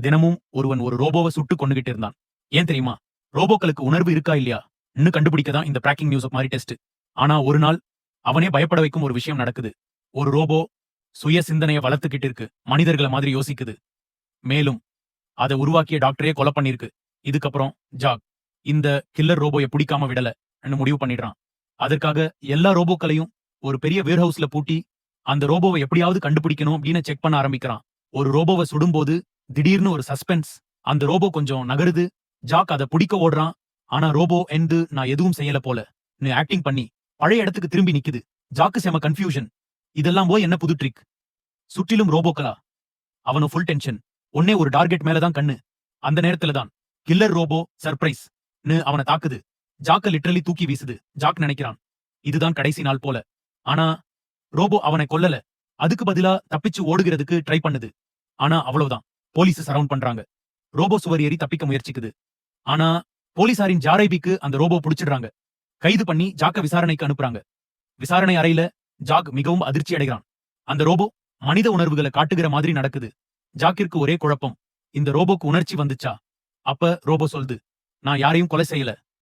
தினமும் ஒருவன் ஒரு ரோபோவை சுட்டு கொன்னுகிட்டு இருந்தான். ஏன் தெரியுமா? ரோபோக்களுக்கு உணர்வு இருக்கா இல்லையா இன்னும் கண்டுபிடிக்க தான் இந்த பிராக்கிங் நியூஸ் மாதிரி டெஸ்ட். ஆனா ஒரு நாள் அவனே பயப்பட வைக்கும் ஒரு விஷயம் நடக்குது. ஒரு ரோபோ சுய சிந்தனையை வளர்த்துக்கிட்டு இருக்கு. மனிதர்களை மாதிரி யோசிக்குது. மேலும் அதை உருவாக்கிய டாக்டரே கொலை பண்ணிருக்கு. இதுக்கப்புறம் ஜாக் இந்த கில்லர் ரோபோயை பிடிக்காம விடல முடிவு பண்ணிடுறான். அதற்காக எல்லா ரோபோக்களையும் ஒரு பெரிய வேர்ஹவுஸ்ல பூட்டி அந்த ரோபோவை எப்படியாவது கண்டுபிடிக்கணும் அப்படின்னு செக் பண்ண ஆரம்பிக்கிறான். ஒரு ரோபோவை சுடும்போது திடீர்னு ஒரு சஸ்பென்ஸ். அந்த ரோபோ கொஞ்சம் நகருது. ஜாக் அதை பிடிக்க ஓடுறான். ஆனா ரோபோ எந்து நான் எதுவும் செய்யல போல ஆக்டிங் பண்ணி பழைய இடத்துக்கு திரும்பி நிக்குது. ஜாக்கு செம கன்ஃபியூஷன். இதெல்லாம் போய் என்ன புது ட்ரிக்? சுற்றிலும் ரோபோக்களா? அவனும் ஃபுல் டென்ஷன். ஒன்னே ஒரு டார்கெட் மேலதான் கண்ணு. அந்த நேரத்துல தான் கில்லர் ரோபோ சர்ப்ரைஸ் அவனை தாக்குது. ஜாக்க லிட்டரலி தூக்கி வீசுது. ஜாக் நினைக்கிறான் இதுதான் கடைசி நாள் போல. ஆனா ரோபோ அவனை கொல்லல. அதுக்கு பதிலா தப்பிச்சு ஓடுகிறதுக்கு ட்ரை பண்ணுது. ஆனா அவ்வளவுதான், போலீஸ் சரவுண்ட் பண்றாங்க. ரோபோ சுவர் ஏறி தப்பிக்க முயற்சிக்குது. ஆனா போலீசாரின் ஜாரைபிக்கு அந்த ரோபோ புடிச்சிடுறாங்க. கைது பண்ணி ஜாக்க விசாரணைக்கு அனுப்புறாங்க. விசாரணை அறையில ஜாக் மிகவும் அதிர்ச்சி அடைகிறான். அந்த ரோபோ மனித உணர்வுகளை காட்டுகிற மாதிரி நடக்குது. ஜாக்கிற்கு ஒரே குழப்பம். இந்த ரோபோக்கு உணர்ச்சி வந்துச்சா? அப்ப ரோபோ சொல்லுது, நான் யாரையும் கொலை செய்யல.